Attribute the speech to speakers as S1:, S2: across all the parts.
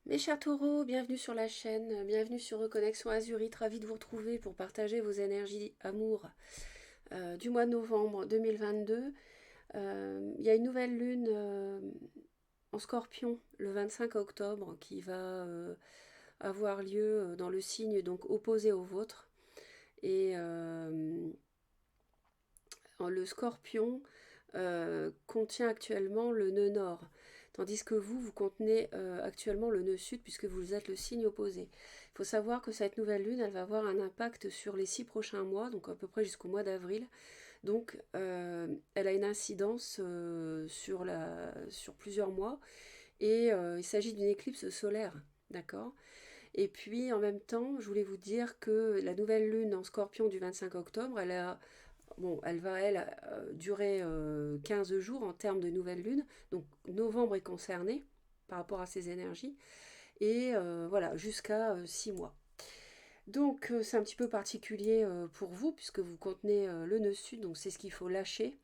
S1: Mes chers taureaux, bienvenue sur la chaîne, bienvenue sur Reconnexion Azurite, ravi de vous retrouver pour partager vos énergies amour du mois de novembre 2022. Il y a une nouvelle lune en Scorpion le 25 octobre qui va avoir lieu dans le signe donc opposé au vôtre. Et le Scorpion contient actuellement le nœud nord, tandis que vous contenez actuellement le nœud sud puisque vous êtes le signe opposé. Il faut savoir que cette nouvelle lune, elle va avoir un impact sur les 6 prochains mois, donc à peu près jusqu'au mois d'avril. Donc elle a une incidence sur plusieurs mois et il s'agit d'une éclipse solaire, d'accord. Et puis en même temps, je voulais vous dire que la nouvelle lune en Scorpion du 25 octobre, elle va, durer 15 jours en termes de nouvelle lune. Donc novembre est concerné par rapport à ces énergies. Et voilà, jusqu'à 6 mois. Donc c'est un petit peu particulier pour vous, puisque vous contenez le nœud sud, donc c'est ce qu'il faut lâcher.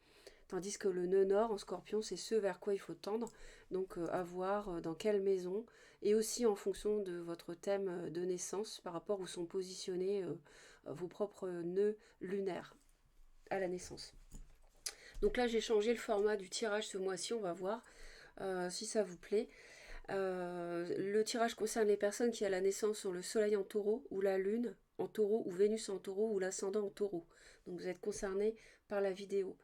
S1: Tandis que le nœud nord en scorpion, c'est ce vers quoi il faut tendre. Donc à voir dans quelle maison, et aussi en fonction de votre thème de naissance, par rapport où sont positionnés vos propres nœuds lunaires à la naissance. Donc là, j'ai changé le format du tirage ce mois-ci, on va voir si ça vous plaît. Le tirage concerne les personnes qui à la naissance ont le soleil en taureau, ou la lune en taureau, ou Vénus en taureau, ou l'ascendant en taureau. Donc vous êtes concernés par la vidéo.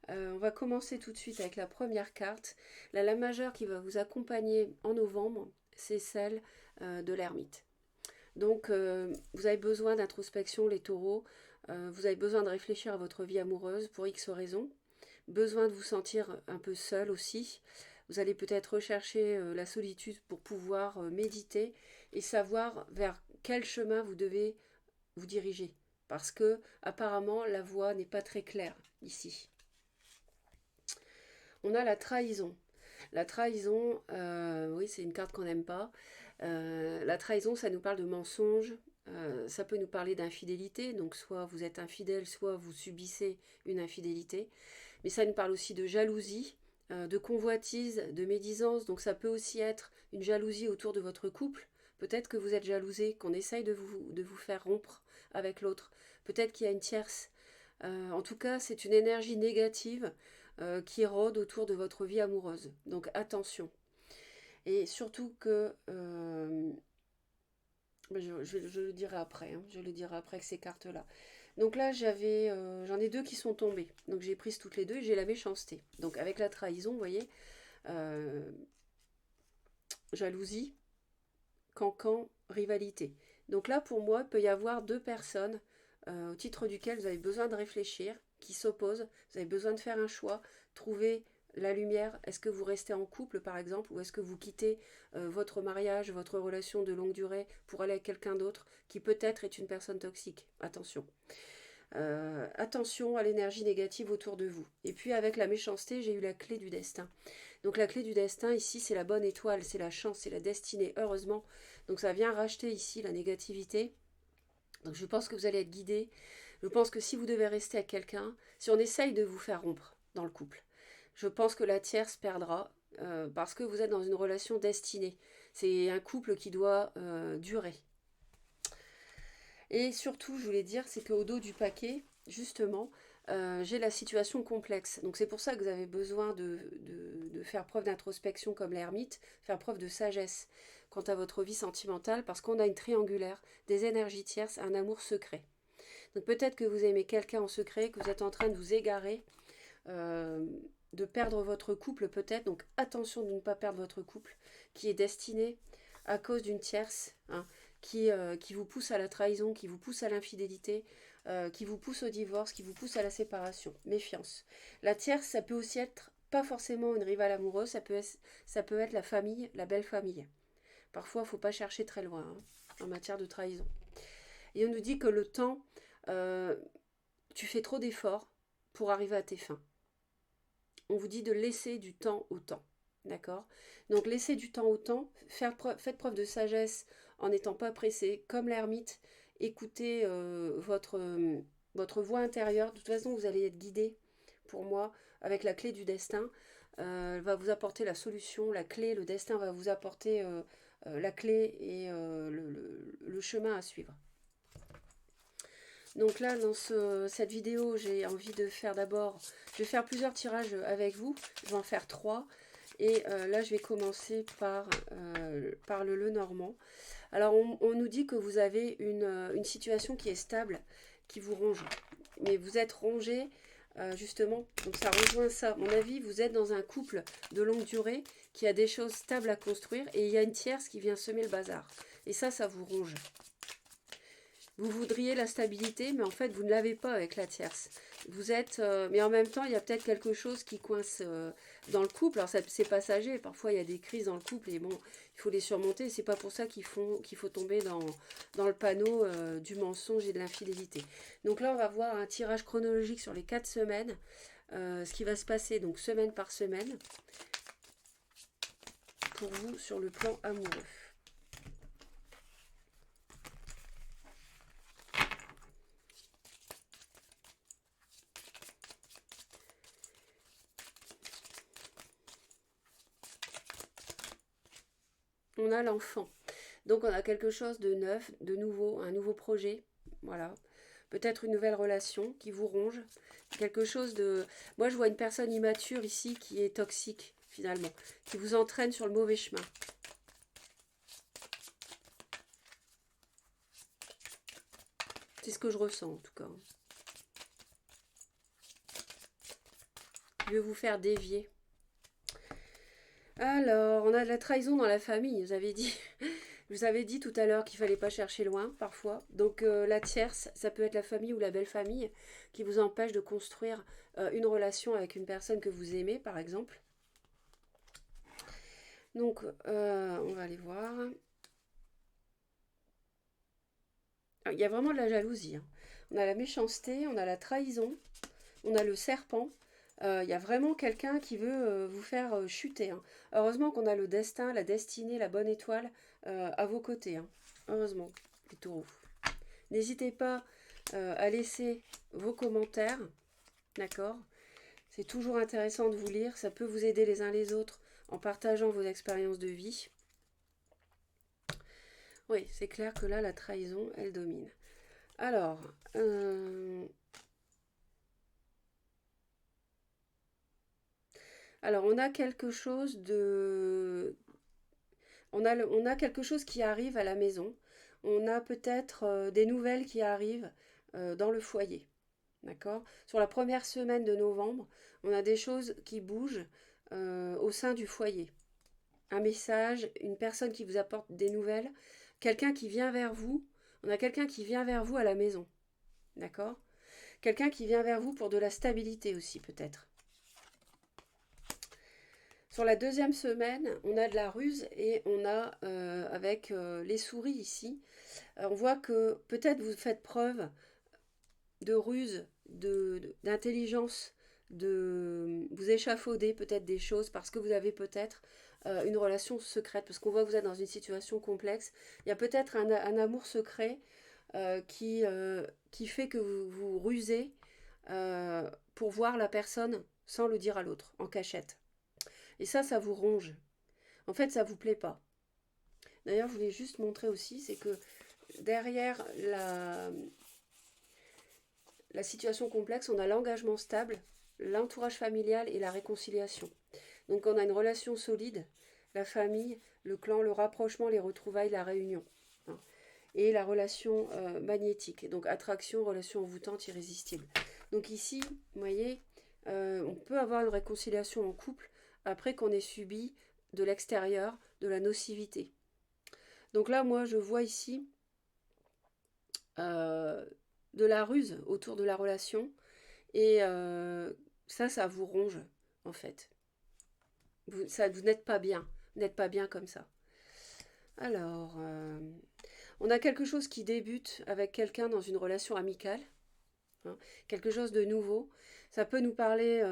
S1: On va commencer tout de suite avec la première carte. La lame majeure qui va vous accompagner en novembre, c'est celle de l'ermite. Donc, vous avez besoin d'introspection, les taureaux. Vous avez besoin de réfléchir à votre vie amoureuse pour X raisons. Besoin de vous sentir un peu seul aussi. Vous allez peut-être rechercher la solitude pour pouvoir méditer et savoir vers quel chemin vous devez vous diriger. Parce que, apparemment, la voie n'est pas très claire ici. On a la trahison. La trahison, oui, c'est une carte qu'on n'aime pas. La trahison, ça nous parle de mensonge. Ça peut nous parler d'infidélité, donc soit vous êtes infidèle, soit vous subissez une infidélité. Mais ça nous parle aussi de jalousie, de convoitise, de médisance. Donc ça peut aussi être une jalousie autour de votre couple. Peut-être que vous êtes jalousé, qu'on essaye de vous faire rompre avec l'autre. Peut-être qu'il y a une tierce. En tout cas, c'est une énergie négative qui rôde autour de votre vie amoureuse. Donc attention. Et surtout que, je le dirai après, hein, je le dirai après avec ces cartes-là. Donc là, j'en ai deux qui sont tombées. Donc j'ai prise toutes les deux et j'ai la méchanceté. Donc avec la trahison, vous voyez, euh, jalousie, cancan, rivalité. Donc là, pour moi, il peut y avoir deux personnes au titre duquel vous avez besoin de réfléchir, qui s'opposent. Vous avez besoin de faire un choix, trouver la lumière. Est-ce que vous restez en couple, par exemple, ou est-ce que vous quittez votre mariage, votre relation de longue durée pour aller avec quelqu'un d'autre qui peut-être est une personne toxique. Attention. Attention à l'énergie négative autour de vous. Et puis avec la méchanceté, j'ai eu la clé du destin. Donc la clé du destin ici, c'est la bonne étoile, c'est la chance, c'est la destinée, heureusement. Donc ça vient racheter ici la négativité. Donc je pense que vous allez être guidé. Je pense que si vous devez rester avec quelqu'un, si on essaye de vous faire rompre dans le couple, je pense que la tierce perdra parce que vous êtes dans une relation destinée. C'est un couple qui doit durer. Et surtout, je voulais dire, c'est qu'au dos du paquet, justement, j'ai la situation complexe. Donc c'est pour ça que vous avez besoin de faire preuve d'introspection comme l'ermite, faire preuve de sagesse quant à votre vie sentimentale, parce qu'on a une triangulaire, des énergies tierces, un amour secret. Donc peut-être que vous aimez quelqu'un en secret, que vous êtes en train de vous égarer, euh, de perdre votre couple peut-être. Donc attention de ne pas perdre votre couple, qui est destiné à cause d'une tierce, hein, qui vous pousse à la trahison, qui vous pousse à l'infidélité, qui vous pousse au divorce, qui vous pousse à la séparation. Méfiance. La tierce, ça peut aussi être pas forcément une rivale amoureuse, ça peut être la famille, la belle famille. Parfois, il ne faut pas chercher très loin hein, en matière de trahison. Et on nous dit que le temps, euh, tu fais trop d'efforts pour arriver à tes fins. On vous dit de laisser du temps au temps. D'accord. Donc laissez du temps au temps, faites preuve de sagesse en n'étant pas pressé, comme l'ermite, écoutez votre voix intérieure. De toute façon, vous allez être guidé, pour moi, avec la clé du destin. Elle va vous apporter la solution, la clé, le destin va vous apporter la clé et le chemin à suivre. Donc là, dans cette vidéo, j'ai envie de faire d'abord, je vais faire plusieurs tirages avec vous, je vais en faire 3. Et là, je vais commencer par le Lenormand. Alors, on nous dit que vous avez une situation qui est stable, qui vous ronge. Mais vous êtes rongé, justement, donc ça rejoint ça. À mon avis, vous êtes dans un couple de longue durée qui a des choses stables à construire et il y a une tierce qui vient semer le bazar. Et ça vous ronge. Vous voudriez la stabilité, mais en fait, vous ne l'avez pas avec la tierce. Vous êtes, mais en même temps, il y a peut-être quelque chose qui coince dans le couple. Alors, c'est passager. Parfois, il y a des crises dans le couple et bon, il faut les surmonter. C'est pas pour ça qu'il faut tomber dans le panneau du mensonge et de l'infidélité. Donc là, on va voir un tirage chronologique sur les 4 semaines. Ce qui va se passer, donc, semaine par semaine, pour vous sur le plan amoureux. On a l'enfant. Donc on a quelque chose de neuf, de nouveau, un nouveau projet. Voilà. Peut-être une nouvelle relation qui vous ronge. Quelque chose de... Moi je vois une personne immature ici qui est toxique finalement. Qui vous entraîne sur le mauvais chemin. C'est ce que je ressens en tout cas. Je vais vous faire dévier. Alors, on a de la trahison dans la famille, je vous avais dit tout à l'heure qu'il fallait pas chercher loin, parfois. Donc, la tierce, ça peut être la famille ou la belle famille qui vous empêche de construire une relation avec une personne que vous aimez, par exemple. Donc, on va aller voir. Ah, il y a vraiment de la jalousie, hein. On a la méchanceté, on a la trahison, on a le serpent. Il y a vraiment quelqu'un qui veut vous faire chuter, hein. Heureusement qu'on a le destin, la destinée, la bonne étoile à vos côtés, hein. Heureusement, les taureaux. N'hésitez pas à laisser vos commentaires, d'accord? C'est toujours intéressant de vous lire, ça peut vous aider les uns les autres en partageant vos expériences de vie. Oui, c'est clair que là, la trahison, elle domine. Alors, on a quelque chose de... On a quelque chose qui arrive à la maison. On a peut-être des nouvelles qui arrivent dans le foyer. D'accord? Sur la première semaine de novembre, on a des choses qui bougent au sein du foyer. Un message, une personne qui vous apporte des nouvelles, quelqu'un qui vient vers vous. On a quelqu'un qui vient vers vous à la maison. D'accord? Quelqu'un qui vient vers vous pour de la stabilité aussi, peut-être. Sur la deuxième semaine, on a de la ruse et on a, avec les souris ici, on voit que peut-être vous faites preuve de ruse, d'intelligence, de vous échafauder peut-être des choses parce que vous avez peut-être une relation secrète, parce qu'on voit que vous êtes dans une situation complexe. Il y a peut-être un amour secret qui fait que vous rusez pour voir la personne sans le dire à l'autre, en cachette. Et ça vous ronge. En fait, ça vous plaît pas. D'ailleurs, je voulais juste montrer aussi, c'est que derrière la situation complexe, on a l'engagement stable, l'entourage familial et la réconciliation. Donc on a une relation solide, la famille, le clan, le rapprochement, les retrouvailles, la réunion. Hein. Et la relation magnétique, donc attraction, relation envoûtante, irrésistible. Donc ici, vous voyez, on peut avoir une réconciliation en couple après qu'on ait subi de l'extérieur de la nocivité. Donc là, moi, je vois ici de la ruse autour de la relation et ça vous ronge, en fait. Vous n'êtes pas bien, vous n'êtes pas bien comme ça. Alors, on a quelque chose qui débute avec quelqu'un dans une relation amicale, hein, quelque chose de nouveau. Ça peut nous parler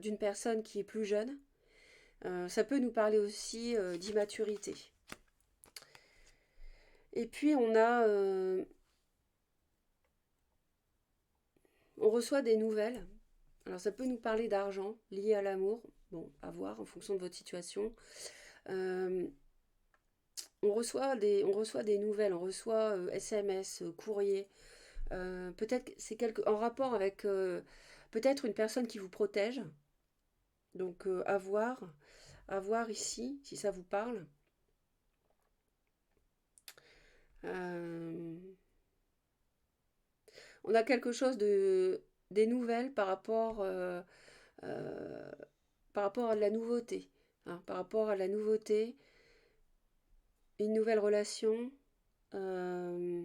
S1: d'une personne qui est plus jeune. Ça peut nous parler aussi d'immaturité. Et puis on reçoit des nouvelles. Alors ça peut nous parler d'argent lié à l'amour. Bon, à voir en fonction de votre situation. on reçoit des nouvelles, on reçoit SMS, courrier. Peut-être que c'est en rapport avec peut-être une personne qui vous protège. Donc à voir ici, si ça vous parle. Euh, on a quelque chose des nouvelles euh, par rapport à la nouveauté. Hein, par rapport à la nouveauté, une nouvelle relation. euh,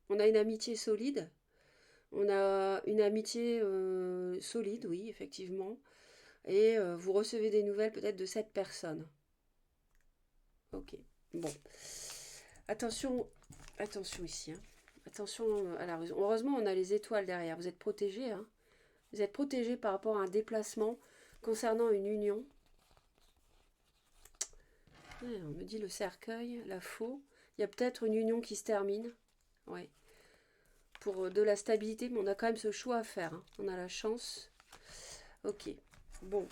S1: on a une amitié solide. On a une amitié solide, oui, effectivement. Et vous recevez des nouvelles peut-être de cette personne. Ok. Bon. Attention, attention ici. Hein. Attention à la ruse. Heureusement, on a les étoiles derrière. Vous êtes protégés. Hein. Vous êtes protégés par rapport à un déplacement concernant une union. Ouais, on me dit le cercueil, la faux. Il y a peut-être une union qui se termine. Ouais. Pour de la stabilité, mais on a quand même ce choix à faire. Hein. On a la chance. Ok. Bon.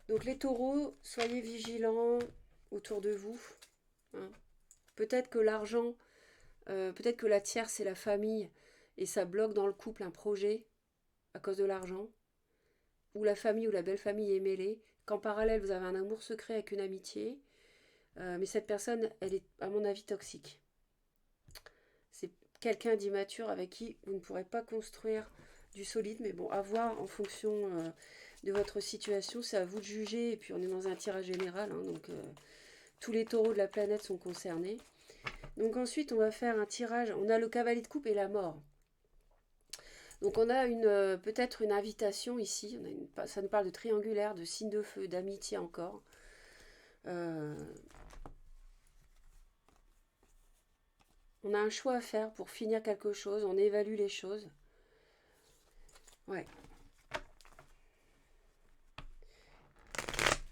S1: Donc les taureaux, soyez vigilants autour de vous. Hein. Peut-être que l'argent, peut-être que la tierce c'est la famille et ça bloque dans le couple un projet à cause de l'argent. Ou la famille ou la belle famille est mêlée. Qu'en parallèle vous avez un amour secret avec une amitié. Mais cette personne, elle est à mon avis toxique. C'est quelqu'un d'immature avec qui vous ne pourrez pas construire du solide. Mais bon, à voir en fonction de votre situation. C'est à vous de juger. Et puis on est dans un tirage général. Hein, donc tous les taureaux de la planète sont concernés. Donc ensuite, on va faire un tirage. On a le cavalier de coupe et la mort. Donc on a peut-être une invitation ici. Ça nous parle de triangulaire, de signe de feu, d'amitié encore. Euh, on a un choix à faire pour finir quelque chose. On évalue les choses. Ouais.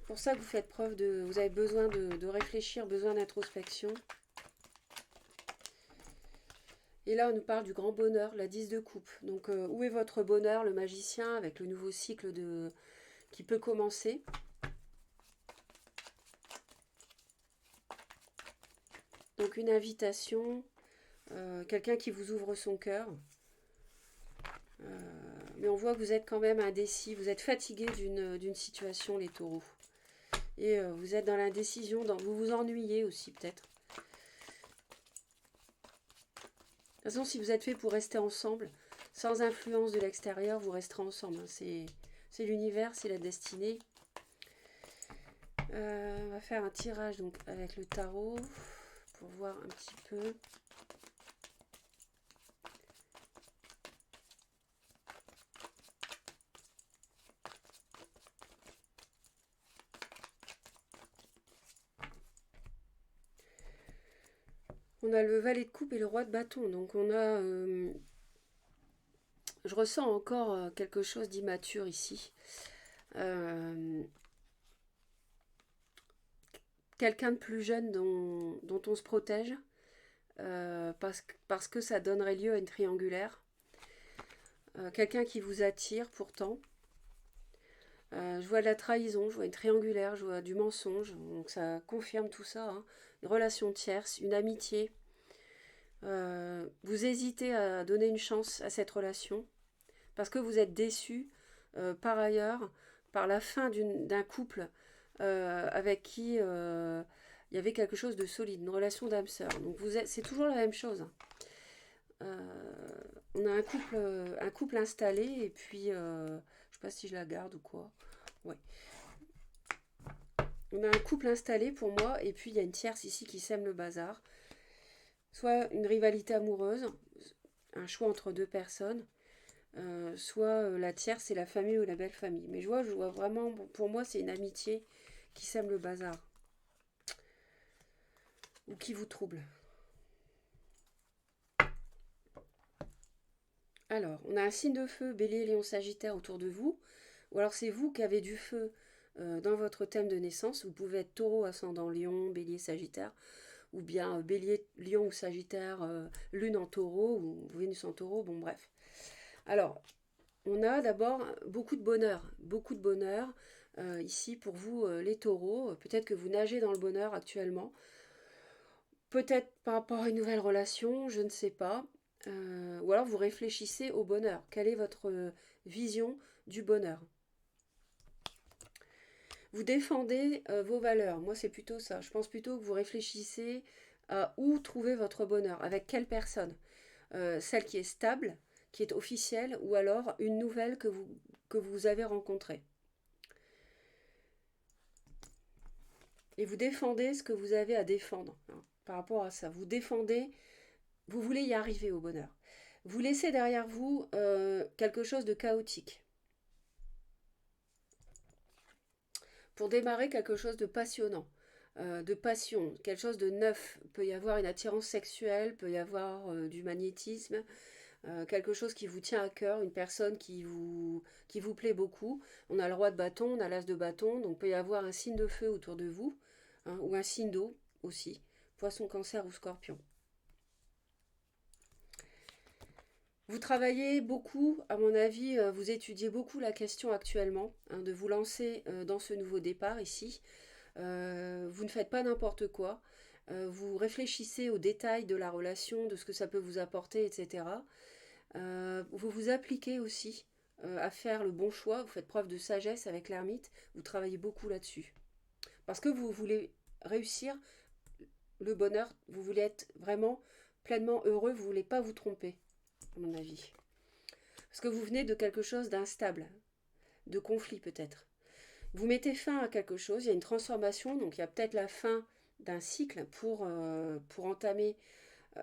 S1: Pour ça que vous faites preuve de... Vous avez besoin de réfléchir, besoin d'introspection. Et là, on nous parle du grand bonheur, la 10 de coupe. Donc, où est votre bonheur, le magicien, avec le nouveau cycle qui peut commencer. Donc, une invitation, quelqu'un qui vous ouvre son cœur. Mais on voit que vous êtes quand même indécis. Vous êtes fatigué d'une situation, les taureaux. Et vous êtes dans l'indécision, vous vous ennuyez aussi peut-être. De toute façon, si vous êtes fait pour rester ensemble, sans influence de l'extérieur, vous resterez ensemble. Hein. C'est l'univers, c'est la destinée. On va faire un tirage donc avec le tarot pour voir un petit peu. On a le valet de coupe et le roi de bâton. Donc on a... je ressens encore quelque chose d'immature ici. Quelqu'un de plus jeune dont on se protège. Parce que ça donnerait lieu à une triangulaire. Quelqu'un qui vous attire pourtant. Je vois de la trahison, je vois une triangulaire, je vois du mensonge. Donc ça confirme tout ça. Hein. Une relation tierce, une amitié. Vous hésitez à donner une chance à cette relation parce que vous êtes déçu par ailleurs par la fin d'un couple avec qui il y avait quelque chose de solide, une relation d'âme sœur. Donc c'est toujours la même chose. On a un couple installé et puis je sais pas si je la garde ou quoi. Ouais. On a un couple installé pour moi et puis il y a une tierce ici qui sème le bazar. Soit une rivalité amoureuse, un choix entre deux personnes, soit la tierce, c'est la famille ou la belle famille. Mais je vois vraiment, pour moi, c'est une amitié qui sème le bazar. Ou qui vous trouble. Alors, on a un signe de feu, bélier, lion, sagittaire autour de vous. Ou alors c'est vous qui avez du feu dans votre thème de naissance. Vous pouvez être taureau, ascendant lion, bélier, sagittaire. Ou bien bélier, lion ou sagittaire, lune en taureau, ou Vénus en taureau, bon bref. Alors, On a d'abord beaucoup de bonheur ici pour vous les taureaux. Peut-être que vous nagez dans le bonheur actuellement, peut-être par rapport à une nouvelle relation, je ne sais pas. Ou alors vous réfléchissez au bonheur. Quelle est votre vision du bonheur? Vous défendez vos valeurs. Moi, c'est plutôt ça. Je pense plutôt que vous réfléchissez à où trouver votre bonheur, avec quelle personne. Celle qui est stable, qui est officielle, ou alors une nouvelle que vous avez rencontrée. Et vous défendez ce que vous avez à défendre hein, par rapport à ça. Vous défendez, vous voulez y arriver au bonheur. Vous laissez derrière vous quelque chose de chaotique. Pour démarrer quelque chose de passionnant, de passion, quelque chose de neuf. Il peut y avoir une attirance sexuelle, il peut y avoir du magnétisme, quelque chose qui vous tient à cœur, une personne qui vous plaît beaucoup. On a le roi de bâton, on a l'as de bâton, donc il peut y avoir un signe de feu autour de vous, hein, ou un signe d'eau aussi, poisson, cancer ou scorpion. Vous travaillez beaucoup, à mon avis, vous étudiez beaucoup la question actuellement, hein, de vous lancer dans ce nouveau départ ici. Vous ne faites pas n'importe quoi. Vous réfléchissez aux détails de la relation, de ce que ça peut vous apporter, etc. Vous vous appliquez aussi à faire le bon choix. Vous faites preuve de sagesse avec l'ermite. Vous travaillez beaucoup là-dessus. Parce que vous voulez réussir le bonheur. Vous voulez être vraiment pleinement heureux. Vous ne voulez pas vous tromper, à mon avis. Parce que vous venez de quelque chose d'instable, de conflit peut-être. Vous mettez fin à quelque chose, il y a une transformation, donc il y a peut-être la fin d'un cycle pour entamer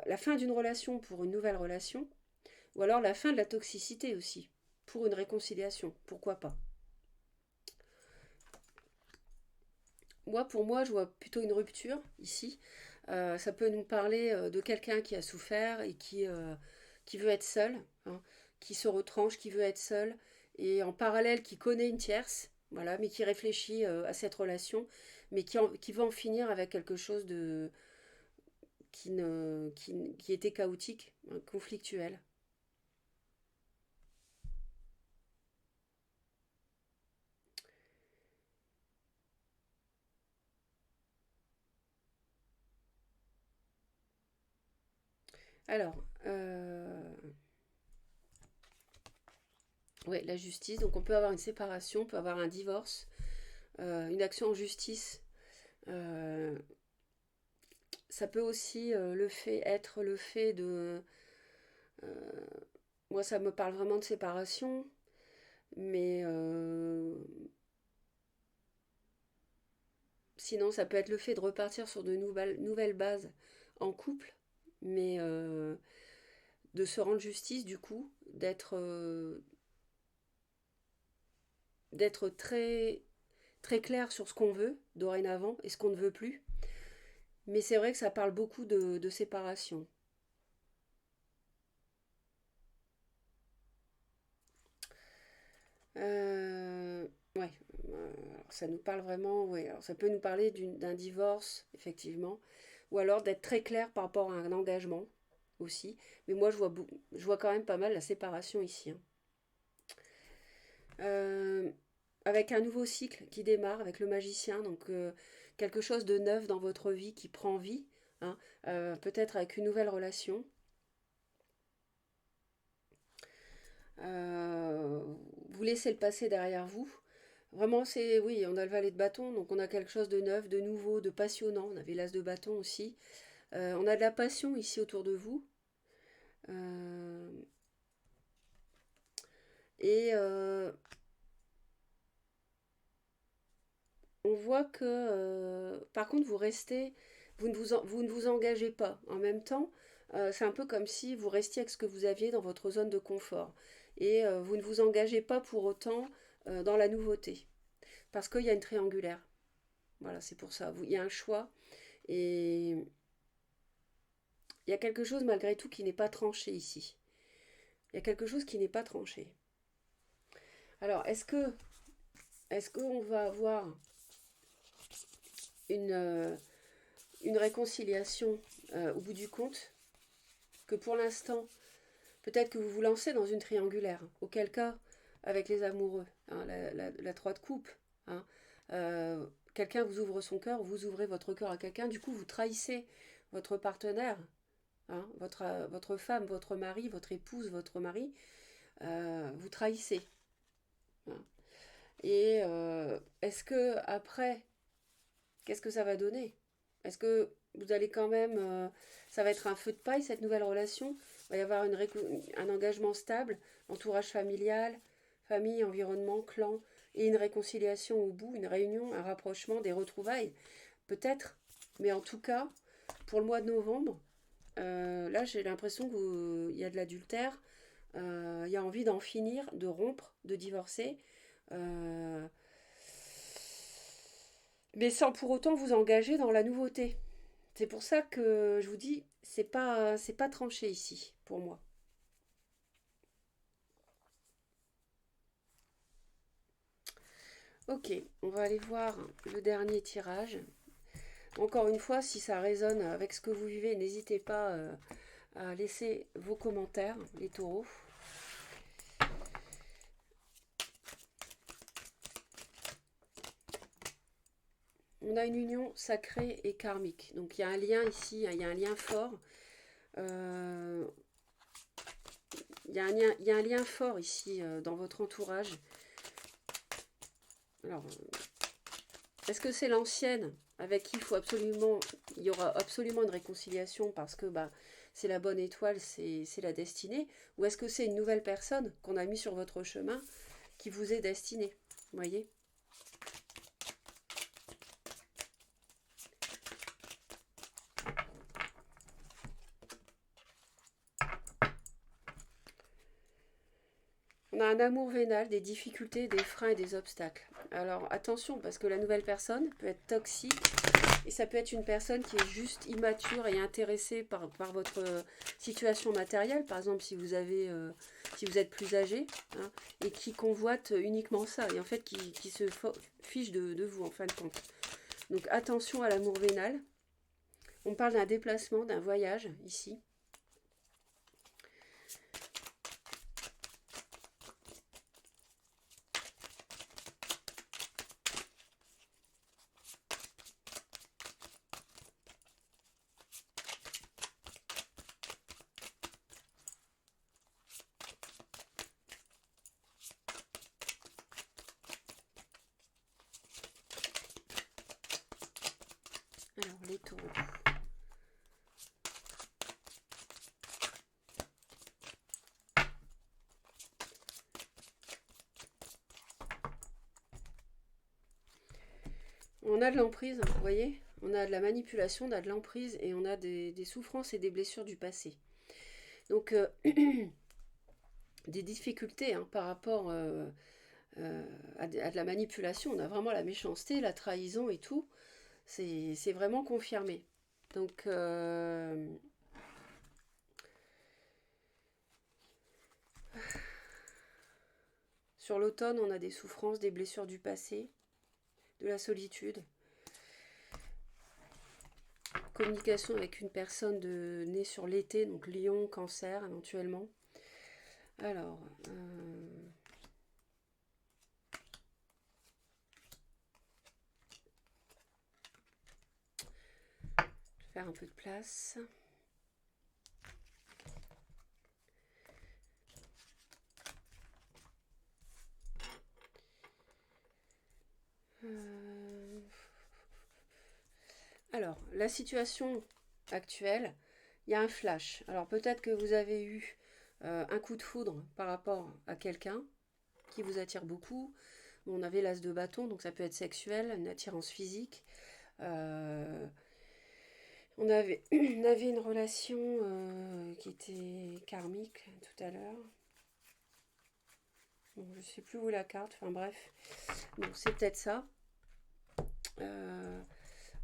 S1: la fin d'une relation pour une nouvelle relation, ou alors la fin de la toxicité aussi, pour une réconciliation, pourquoi pas. Pour moi, je vois plutôt une rupture ici. Ça peut nous parler de quelqu'un qui a souffert et qui veut être seul, hein, qui se retranche, qui veut être seul, et en parallèle qui connaît une tierce, voilà, mais qui réfléchit à cette relation, mais qui va en finir avec quelque chose de qui était chaotique, hein, conflictuel. Alors, ouais, la justice. Donc on peut avoir une séparation, on peut avoir un divorce, une action en justice. Euh, Ça peut aussi être le fait de... euh, moi, ça me parle vraiment de séparation, mais sinon, ça peut être le fait de repartir sur de nouvelles bases en couple, mais de se rendre justice du coup, d'être très clair sur ce qu'on veut dorénavant et ce qu'on ne veut plus. Mais c'est vrai que ça parle beaucoup de séparation. Ouais, alors ça nous parle vraiment, ouais, alors ça peut nous parler d'un divorce, effectivement, ou alors d'être très clair par rapport à un engagement aussi. Mais moi, je vois quand même pas mal la séparation ici, hein. Euh, Avec un nouveau cycle qui démarre avec le magicien, donc quelque chose de neuf dans votre vie qui prend vie, hein, peut-être avec une nouvelle relation. Euh, vous laissez le passé derrière vous. Vraiment, oui, on a le valet de bâton, donc on a quelque chose de neuf, de nouveau, de passionnant. On avait l'as de bâton aussi. On a de la passion ici autour de vous. Euh, et on voit que, par contre, vous ne vous engagez pas. En même temps, c'est un peu comme si vous restiez avec ce que vous aviez dans votre zone de confort. Et vous ne vous engagez pas pour autant dans la nouveauté. Parce qu'il y a une triangulaire. Voilà, c'est pour ça. Il y a un choix. Et il y a quelque chose malgré tout qui n'est pas tranché ici. Il y a quelque chose qui n'est pas tranché. Alors, est-ce qu'on va avoir une, euh, une réconciliation au bout du compte? Que pour l'instant, peut-être que vous vous lancez dans une triangulaire. Auquel cas, avec les amoureux, hein, la 3 de coupe. Hein. Quelqu'un vous ouvre son cœur, vous ouvrez votre cœur à quelqu'un, du coup vous trahissez votre partenaire, hein, votre femme, votre mari, votre épouse, votre mari, vous trahissez. Hein. Et est-ce que après, qu'est-ce que ça va donner? Est-ce que vous allez quand même, ça va être un feu de paille cette nouvelle relation? Il va y avoir un engagement stable, entourage familial, famille, environnement, clan, et une réconciliation au bout, une réunion, un rapprochement, des retrouvailles, peut-être. Mais en tout cas, pour le mois de novembre, là j'ai l'impression qu'il y a de l'adultère, il y a envie d'en finir, de rompre, de divorcer. euh, mais sans pour autant vous engager dans la nouveauté. C'est pour ça que je vous dis, c'est pas tranché ici, pour moi. Ok, on va aller voir le dernier tirage. Encore une fois, si ça résonne avec ce que vous vivez, n'hésitez pas à laisser vos commentaires, les taureaux. On a une union sacrée et karmique. Donc il y a un lien ici, il y a un lien fort. Euh, il y a un lien fort ici dans votre entourage. Alors, est-ce que c'est l'ancienne avec qui il y aura absolument une réconciliation parce que bah, c'est la bonne étoile, c'est la destinée? Ou est-ce que c'est une nouvelle personne qu'on a mis sur votre chemin qui vous est destinée? Vous voyez? On a un amour vénal, des difficultés, des freins et des obstacles. Alors attention, parce que la nouvelle personne peut être toxique et ça peut être une personne qui est juste immature et intéressée par votre situation matérielle. Par exemple, si vous êtes plus âgé, hein, et qui convoite uniquement ça et en fait qui se fiche de vous en fin de compte. Donc attention à l'amour vénal. On parle d'un déplacement, d'un voyage ici. Alors les taureaux. On a de l'emprise, vous voyez? On a de la manipulation, on a de l'emprise et on a des souffrances et des blessures du passé. Donc, des difficultés hein, par rapport à de la manipulation. On a vraiment la méchanceté, la trahison et tout. C'est vraiment confirmé. Donc, sur l'automne, on a des souffrances, des blessures du passé, de la solitude. Communication avec une personne née sur l'été, donc lion, cancer éventuellement. Alors, faire un peu de place. Alors, la situation actuelle, il y a un flash. Alors peut-être que vous avez eu un coup de foudre par rapport à quelqu'un qui vous attire beaucoup. Bon, on avait l'as de bâton, donc ça peut être sexuel, une attirance physique. Euh, on avait une relation qui était karmique tout à l'heure. Bon, je ne sais plus où la carte, enfin bref. Bon, c'est peut-être ça.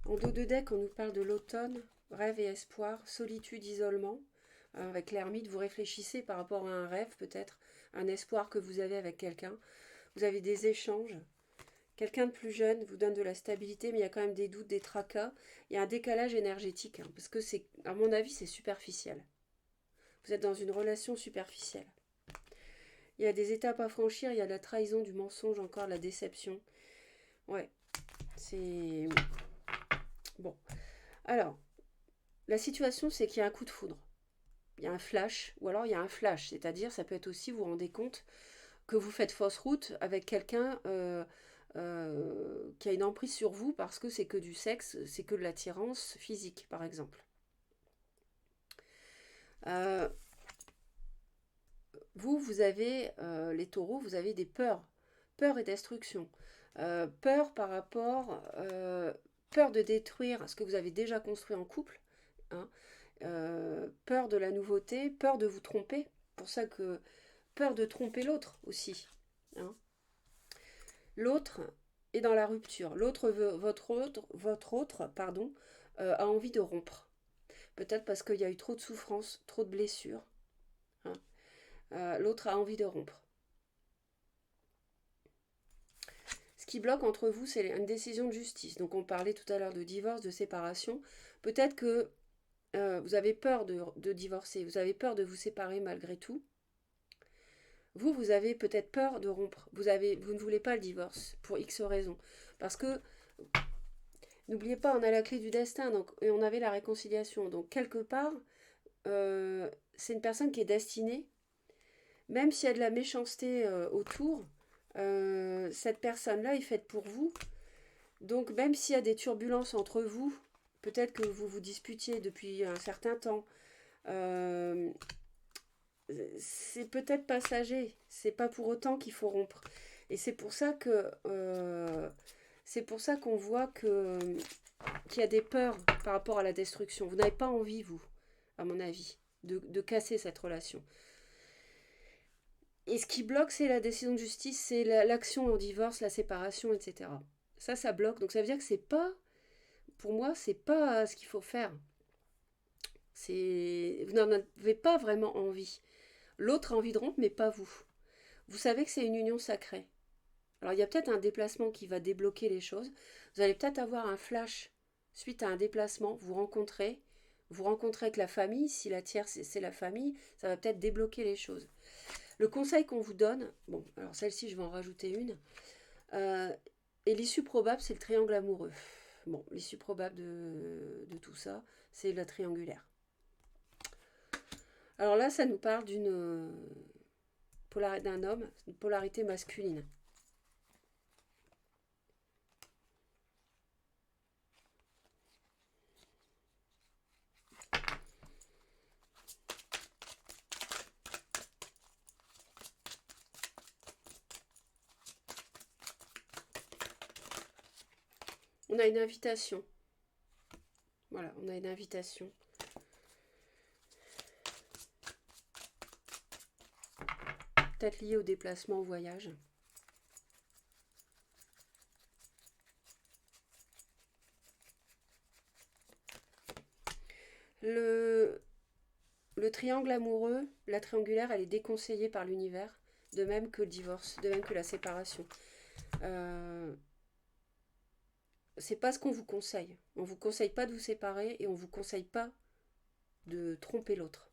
S1: En dos de deck, on nous parle de l'automne, rêve et espoir, solitude, isolement. Avec l'ermite, vous réfléchissez par rapport à un rêve peut-être, un espoir que vous avez avec quelqu'un. Vous avez des échanges. Quelqu'un de plus jeune vous donne de la stabilité, mais il y a quand même des doutes, des tracas. Il y a un décalage énergétique, hein, parce que c'est, à mon avis, c'est superficiel. Vous êtes dans une relation superficielle. Il y a des étapes à franchir, il y a de la trahison, du mensonge, encore de la déception. Ouais, c'est... Bon. Alors, la situation, c'est qu'il y a un coup de foudre. Il y a un flash, ou alors il y a un flash. C'est-à-dire, ça peut être aussi, vous vous rendez compte, que vous faites fausse route avec quelqu'un qui a une emprise sur vous parce que c'est que du sexe, c'est que de l'attirance physique, par exemple. Euh, vous avez, les taureaux, vous avez des peurs. Peur et destruction. Peur par rapport... peur de détruire ce que vous avez déjà construit en couple. Hein. Peur de la nouveauté, peur de vous tromper. Pour ça que... Peur de tromper l'autre aussi. Hein. L'autre est dans la rupture. Votre autre, pardon, a envie de rompre. Peut-être parce qu'il y a eu trop de souffrance, trop de blessures. Hein. L'autre a envie de rompre. Ce qui bloque entre vous, c'est une décision de justice. Donc on parlait tout à l'heure de divorce, de séparation. Peut-être que vous avez peur de divorcer, vous avez peur de vous séparer malgré tout. Vous avez peut-être peur de rompre. Vous ne voulez pas le divorce pour X raisons. Parce que, n'oubliez pas, on a la clé du destin donc, et on avait la réconciliation. Donc quelque part, c'est une personne qui est destinée, même s'il y a de la méchanceté autour, cette personne-là est faite pour vous. Donc même s'il y a des turbulences entre vous, peut-être que vous vous disputiez depuis un certain temps, c'est peut-être passager. C'est pas pour autant qu'il faut rompre. Et c'est pour ça que c'est pour ça qu'on voit qu'il y a des peurs par rapport à la destruction. Vous n'avez pas envie, vous, à mon avis, de casser cette relation. Et ce qui bloque, c'est la décision de justice, c'est l'action en divorce, la séparation, etc. Ça bloque. Donc ça veut dire que c'est pas, pour moi, c'est pas ce qu'il faut faire. Vous n'en avez pas vraiment envie. L'autre a envie de rompre, mais pas vous. Vous savez que c'est une union sacrée. Alors il y a peut-être un déplacement qui va débloquer les choses. Vous allez peut-être avoir un flash suite à un déplacement. Vous rencontrez avec la famille. Si la tierce c'est la famille, ça va peut-être débloquer les choses. Le conseil qu'on vous donne, bon, alors celle-ci je vais en rajouter une. Et l'issue probable, c'est le triangle amoureux. Bon, l'issue probable de tout ça, c'est la triangulaire. Alors là, ça nous parle d'un homme, une polarité masculine. On a une invitation. Voilà, on a une invitation. Peut-être liée au déplacement, au voyage. Le triangle amoureux, la triangulaire, elle est déconseillée par l'univers, de même que le divorce, de même que la séparation. C'est pas ce qu'on vous conseille. On vous conseille pas de vous séparer et on vous conseille pas de tromper l'autre.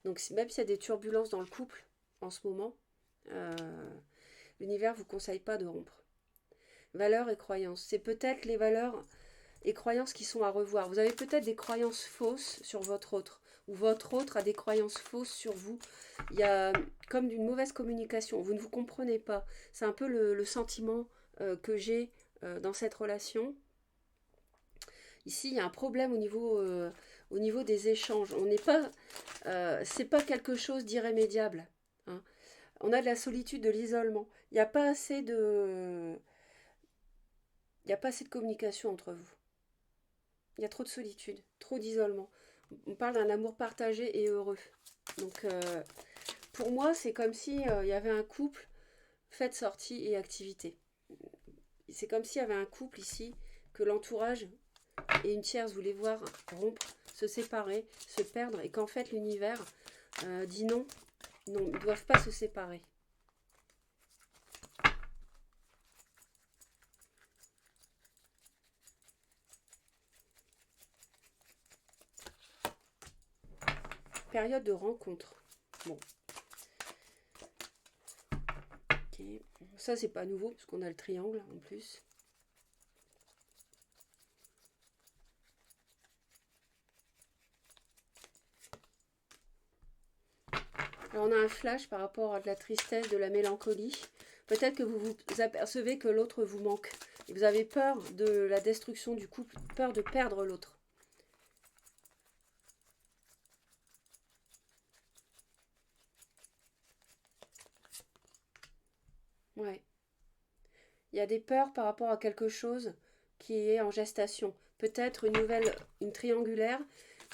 S1: Donc même s'il y a des turbulences dans le couple en ce moment, l'univers vous conseille pas de rompre. Valeurs et croyances, c'est peut-être les valeurs et croyances qui sont à revoir. Vous avez peut-être des croyances fausses sur votre autre, ou votre autre a des croyances fausses sur vous. Il y a comme d'une mauvaise communication, vous ne vous comprenez pas. C'est un peu le sentiment que j'ai dans cette relation. Ici, il y a un problème au niveau des échanges. On n'est pas, c'est pas quelque chose d'irrémédiable. Hein. On a de la solitude, de l'isolement. Il n'y a pas assez de, il n'y a pas assez de communication entre vous. Il y a trop de solitude, trop d'isolement. On parle d'un amour partagé et heureux. Donc, pour moi, c'est comme si il y avait un couple, fête, sortie et activité. C'est comme s'il y avait un couple ici, que l'entourage et une tierce voulaient voir rompre, se séparer, se perdre, et qu'en fait l'univers dit non, non, ils ne doivent pas se séparer. Période de rencontre. Bon. Ça, c'est pas nouveau, parce qu'on a le triangle en plus. Alors, on a un flash par rapport à de la tristesse, de la mélancolie. Peut-être que vous vous apercevez que l'autre vous manque. Et vous avez peur de la destruction du couple, peur de perdre l'autre. Ouais. Il y a des peurs par rapport à quelque chose qui est en gestation. Peut-être une triangulaire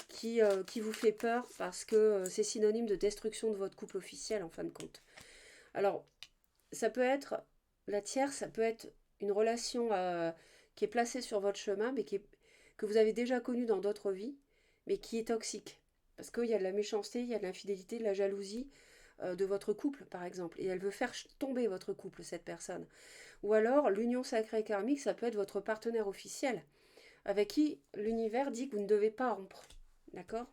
S1: qui vous fait peur parce que c'est synonyme de destruction de votre couple officiel en fin de compte. Alors, ça peut être, la tierce, ça peut être une relation qui est placée sur votre chemin, mais que vous avez déjà connue dans d'autres vies, mais qui est toxique. Parce qu'il y a de la méchanceté, il y a de l'infidélité, de la jalousie de votre couple, par exemple. Et elle veut faire tomber votre couple, cette personne. Ou alors, l'union sacrée karmique, ça peut être votre partenaire officiel, avec qui l'univers dit que vous ne devez pas rompre. D'accord?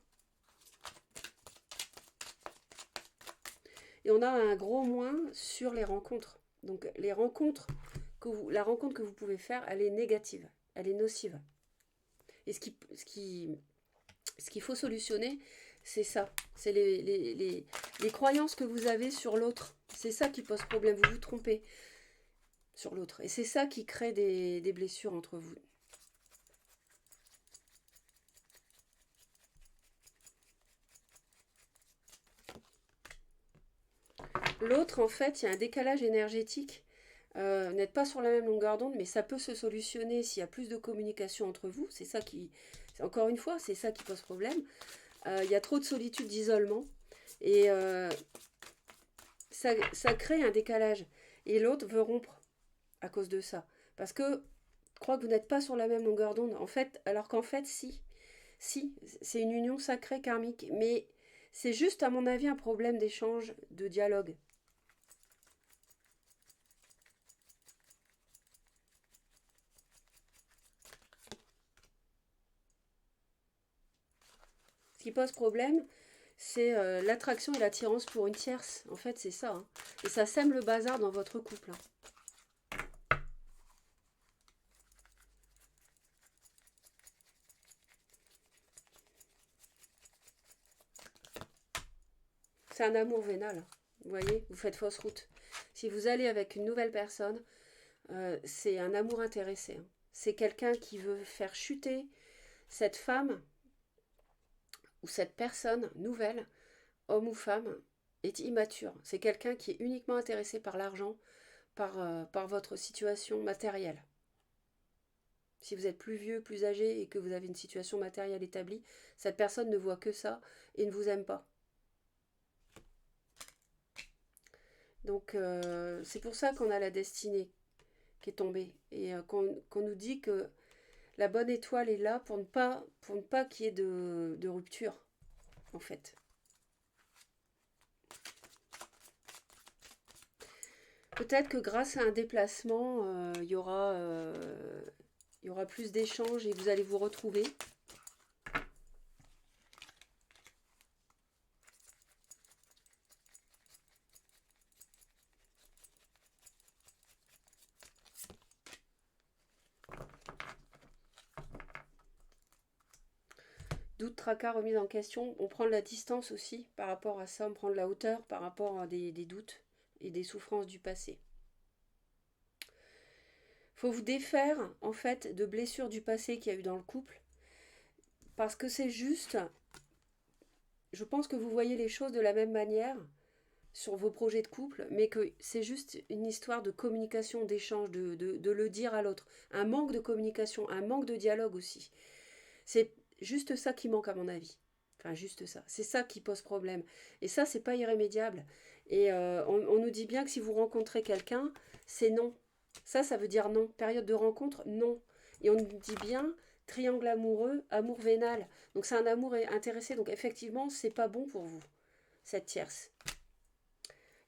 S1: Et on a un gros moins sur les rencontres. Donc, les rencontres la rencontre que vous pouvez faire, elle est négative, elle est nocive. Et ce qu'il faut solutionner, c'est ça. C'est les croyances que vous avez sur l'autre. C'est ça qui pose problème. Vous vous trompez sur l'autre. Et c'est ça qui crée des blessures entre vous. L'autre, en fait, il y a un décalage énergétique. Vous n'êtes pas sur la même longueur d'onde, mais ça peut se solutionner s'il y a plus de communication entre vous. C'est ça qui, encore une fois, c'est ça qui pose problème. Il y a trop de solitude, d'isolement. Et ça crée un décalage. Et l'autre veut rompre à cause de ça. Parce que croit que vous n'êtes pas sur la même longueur d'onde. En fait, alors qu'en fait, si. Si, c'est une union sacrée karmique. Mais c'est juste, à mon avis, un problème d'échange, de dialogue. Ce qui pose problème, c'est l'attraction et l'attirance pour une tierce. En fait, c'est ça. Hein. Et ça sème le bazar dans votre couple. Hein. C'est un amour vénal. Vous voyez, vous faites fausse route. Si vous allez avec une nouvelle personne, c'est un amour intéressé. Hein. C'est quelqu'un qui veut faire chuter cette femme ou cette personne nouvelle, homme ou femme, est immature. C'est quelqu'un qui est uniquement intéressé par l'argent, par votre situation matérielle. Si vous êtes plus vieux, plus âgé et que vous avez une situation matérielle établie, cette personne ne voit que ça et ne vous aime pas. Donc c'est pour ça qu'on a la destinée qui est tombée et qu'on nous dit que la bonne étoile est là pour ne pas qu'il y ait de rupture, en fait. Peut-être que grâce à un déplacement, il y aura plus d'échanges et vous allez vous retrouver. Doute, tracas, remise en question. On prend de la distance aussi par rapport à ça. On prend de la hauteur par rapport à des doutes et des souffrances du passé. Il faut vous défaire en fait de blessures du passé qu'il y a eu dans le couple. Parce que c'est juste, je pense que vous voyez les choses de la même manière sur vos projets de couple, mais que c'est juste une histoire de communication, d'échange, de le dire à l'autre. Un manque de communication, un manque de dialogue aussi. C'est juste ça qui manque à mon avis. Enfin, juste ça. C'est ça qui pose problème. Et ça, c'est pas irrémédiable. Et on nous dit bien que si vous rencontrez quelqu'un, c'est non. Ça veut dire non. Période de rencontre, non. Et on nous dit bien triangle amoureux, amour vénal. Donc c'est un amour intéressé. Donc effectivement, c'est pas bon pour vous, cette tierce.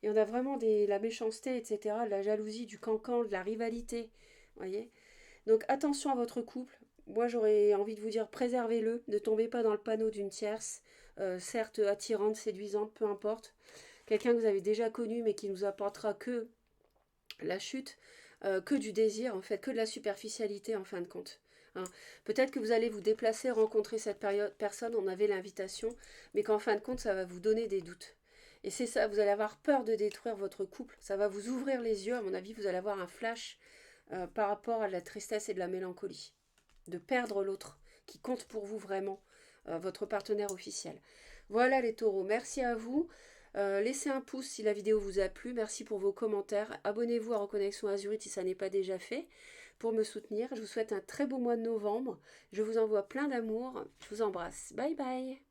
S1: Et on a vraiment la méchanceté, etc., de la jalousie, du cancan, de la rivalité. Voyez. Donc attention à votre couple. Moi, j'aurais envie de vous dire, préservez-le. Ne tombez pas dans le panneau d'une tierce, certes attirante, séduisante, peu importe. Quelqu'un que vous avez déjà connu, mais qui ne nous apportera que la chute, que du désir, en fait, que de la superficialité, en fin de compte. Hein. Peut-être que vous allez vous déplacer, rencontrer cette personne, on avait l'invitation, mais qu'en fin de compte, ça va vous donner des doutes. Et c'est ça, vous allez avoir peur de détruire votre couple, ça va vous ouvrir les yeux, à mon avis, vous allez avoir un flash par rapport à la tristesse et de la mélancolie, de perdre l'autre, qui compte pour vous vraiment, votre partenaire officiel. Voilà les taureaux, merci à vous. Laissez un pouce si la vidéo vous a plu. Merci pour vos commentaires. Abonnez-vous à Reconnexion Azurite si ça n'est pas déjà fait pour me soutenir. Je vous souhaite un très beau mois de novembre. Je vous envoie plein d'amour. Je vous embrasse. Bye bye.